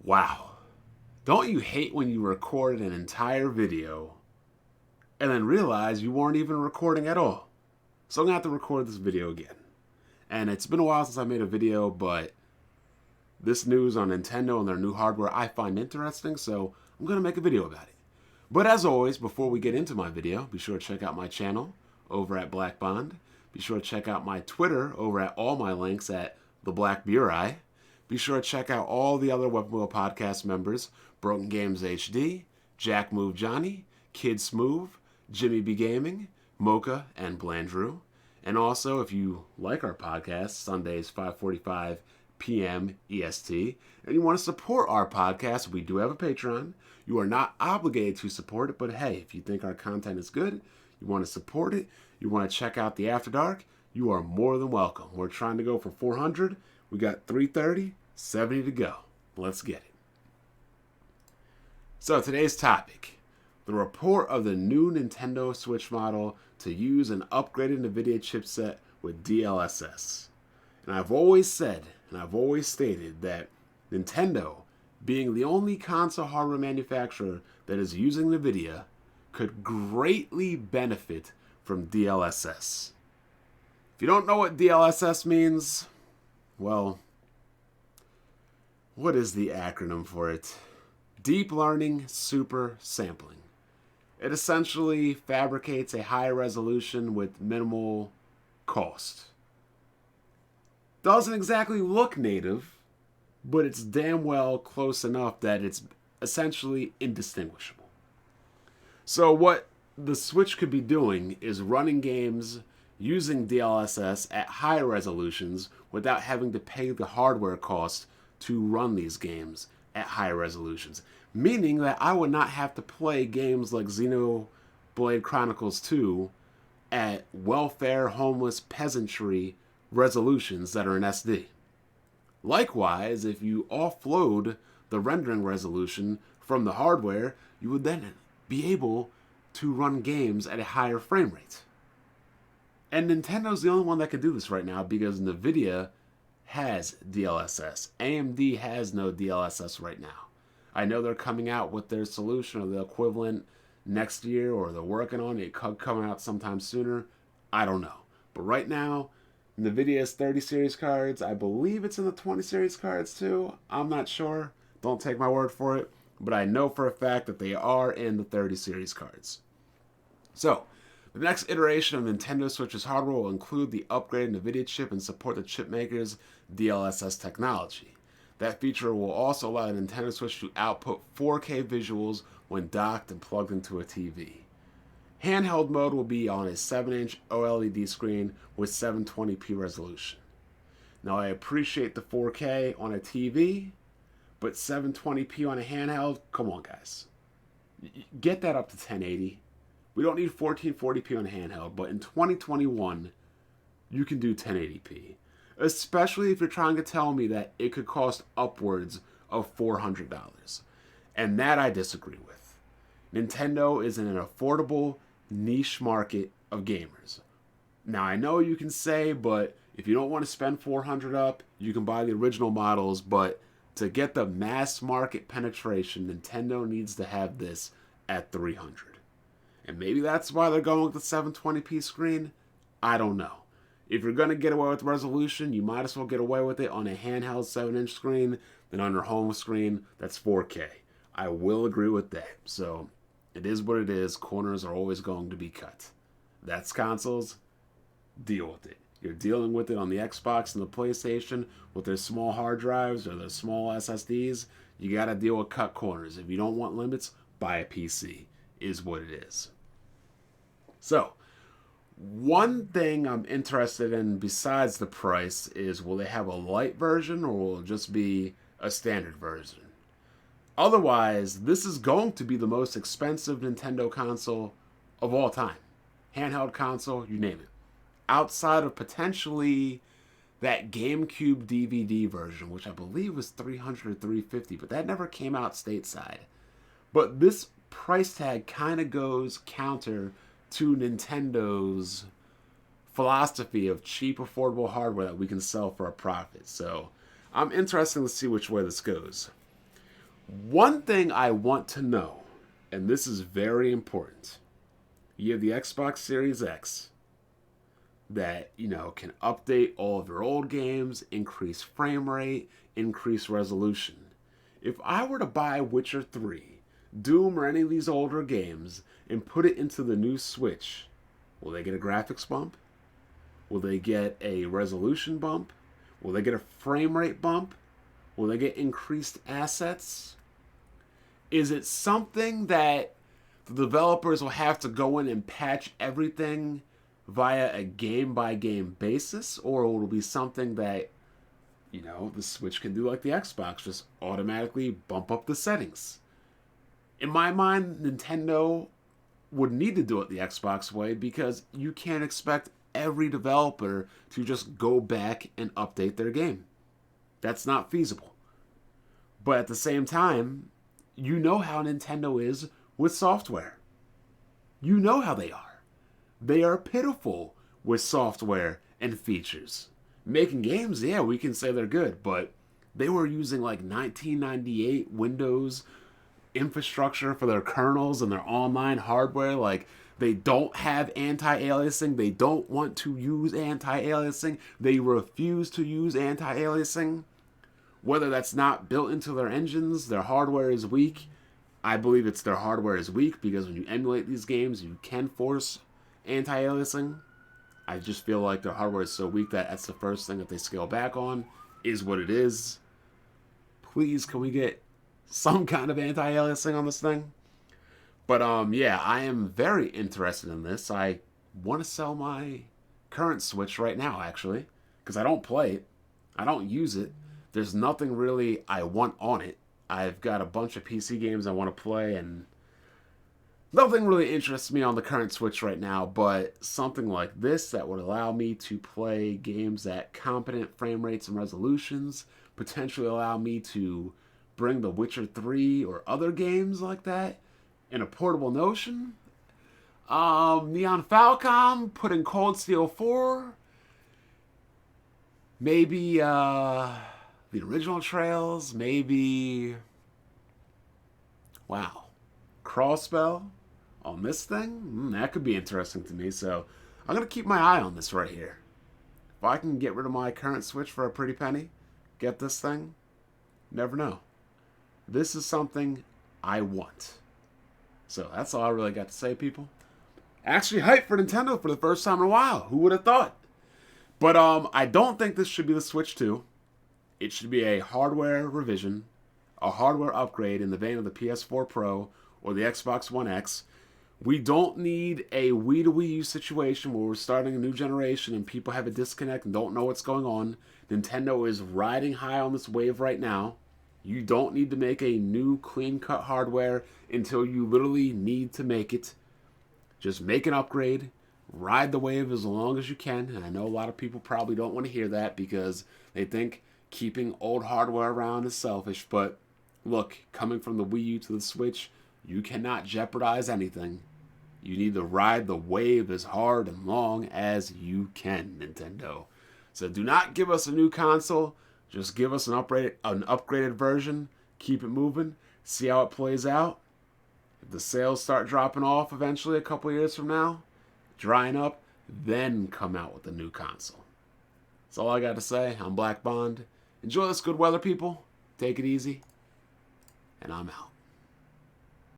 Wow. Don't you hate when you record an entire video and then realize you weren't even recording at all? So I'm going to have to record this video again. And it's been a while since I made a video, but this news on Nintendo and their new hardware I find interesting, so I'm going to make a video about it. But as always, before we get into my video, be sure to check out my channel over at Black Bond. Be sure to check out my Twitter over at all my links at the Black Beer Eye. Be sure to check out all the other Weapon Wheel Podcast members, Broken Games HD, Jack Move Johnny, Kid Smooth, Jimmy B Gaming, Mocha, and Blandrew. And also, if you like our podcast, Sundays 5:45 p.m. EST, and you want to support our podcast, we do have a Patreon. You are not obligated to support it, but hey, if you think our content is good, you want to support it, you want to check out the After Dark, you are more than welcome. We're trying to go for 400. We got 330, 70 to go. Let's get it. So today's topic, the report of the new Nintendo Switch model to use an upgraded NVIDIA chipset with DLSS. And I've always said, and I've always stated that Nintendo, being the only console hardware manufacturer that is using NVIDIA, could greatly benefit from DLSS. If you don't know what DLSS means, well, what is the acronym for it? Deep Learning Super Sampling. It essentially fabricates a high resolution with minimal cost. Doesn't exactly look native, but it's damn well close enough that it's essentially indistinguishable. So what the Switch could be doing is running games using DLSS at high resolutions without having to pay the hardware cost to run these games at high resolutions. Meaning that I would not have to play games like Xenoblade Chronicles 2 at welfare, homeless, peasantry resolutions that are in SD. Likewise, if you offload the rendering resolution from the hardware, you would then be able to run games at a higher frame rate. And Nintendo's the only one that can do this right now because NVIDIA has DLSS. AMD has no DLSS right now. I know they're coming out with their solution or the equivalent next year, or they're working on it coming out sometime sooner. I don't know. But right now, NVIDIA's 30 series cards, I believe it's in the 20 series cards too. I'm not sure. Don't take my word for it. But I know for a fact that they are in the 30 series cards. So, the next iteration of Nintendo Switch's hardware will include the upgraded NVIDIA chip and support the chipmaker's DLSS technology. That feature will also allow the Nintendo Switch to output 4K visuals when docked and plugged into a TV. Handheld mode will be on a 7-inch OLED screen with 720p resolution. Now, I appreciate the 4K on a TV, but 720p on a handheld, come on, guys. Get that up to 1080. We don't need 1440p on a handheld, but in 2021, you can do 1080p. Especially if you're trying to tell me that it could cost upwards of $400. And that I disagree with. Nintendo is in an affordable niche market of gamers. Now, I know you can say, but if you don't want to spend $400 up, you can buy the original models, but to get the mass market penetration, Nintendo needs to have this at $300. And maybe that's why they're going with the 720p screen. I don't know. If you're going to get away with resolution, you might as well get away with it on a handheld 7-inch screen than on your home screen that's 4K. I will agree with that. So, it is what it is. Corners are always going to be cut. That's consoles. Deal with it. You're dealing with it on the Xbox and the PlayStation with their small hard drives or their small SSDs. You got to deal with cut corners. If you don't want limits, buy a PC. Is what it is. So, one thing I'm interested in besides the price is, will they have a light version or will it just be a standard version? Otherwise, this is going to be the most expensive Nintendo console of all time. Handheld console, you name it. Outside of potentially that GameCube DVD version, which I believe was $300 or $350, but that never came out stateside. But this price tag kind of goes counter to Nintendo's philosophy of cheap, affordable hardware that we can sell for a profit. So I'm interested to see which way this goes. One thing I want to know, and this is very important, you have the Xbox Series X that, can update all of your old games, increase frame rate, increase resolution. If I were to buy Witcher 3, Doom, or any of these older games and put it into the new Switch, will they get a graphics bump? Will they get a resolution bump? Will they get a frame rate bump? Will they get increased assets? Is it something that the developers will have to go in and patch everything via a game-by-game basis? Or will it be something that, the Switch can do like the Xbox, just automatically bump up the settings? In my mind, Nintendo would need to do it the Xbox way because you can't expect every developer to just go back and update their game. That's not feasible. But at the same time, you know how Nintendo is with software. You know how they are. They are pitiful with software and features. Making games, yeah, we can say they're good, but they were using like 1998 Windows infrastructure for their kernels and their online hardware. Like, they don't have anti-aliasing. They don't want to use anti-aliasing. They refuse to use anti-aliasing. Whether that's not built into their engines, their hardware is weak. I believe it's their hardware is weak because when you emulate these games, you can force anti-aliasing. I just feel like their hardware is so weak that that's the first thing that they scale back on, is what it is. Please, can we get some kind of anti-aliasing on this thing? But yeah, I am very interested in this. I want to sell my current Switch right now, actually, because I don't play it. I don't use it. There's nothing really I want on it. I've got a bunch of PC games I want to play, and nothing really interests me on the current Switch right now, but something like this that would allow me to play games at competent frame rates and resolutions, potentially allow me to bring The Witcher 3 or other games like that in a portable notion. Neon Falcom, put in Cold Steel 4. Maybe the original Trails, maybe, wow, Crossbell on this thing? That could be interesting to me, so I'm going to keep my eye on this right here. If I can get rid of my current Switch for a pretty penny, get this thing, never know. This is something I want. So that's all I really got to say, people. Actually hyped for Nintendo for the first time in a while. Who would have thought? But I don't think this should be the Switch 2. It should be a hardware revision, a hardware upgrade in the vein of the PS4 Pro or the Xbox One X. We don't need a Wii to Wii U situation where we're starting a new generation and people have a disconnect and don't know what's going on. Nintendo is riding high on this wave right now. You don't need to make a new clean-cut hardware until you literally need to make it. Just make an upgrade. Ride the wave as long as you can. And I know a lot of people probably don't want to hear that because they think keeping old hardware around is selfish. But look, coming from the Wii U to the Switch, you cannot jeopardize anything. You need to ride the wave as hard and long as you can, Nintendo. So do not give us a new console. Just give us an upgraded version. Keep it moving. See how it plays out. If the sales start dropping off eventually a couple years from now, drying up, then come out with a new console. That's all I got to say. I'm Black Bond. Enjoy this good weather, people. Take it easy. And I'm out.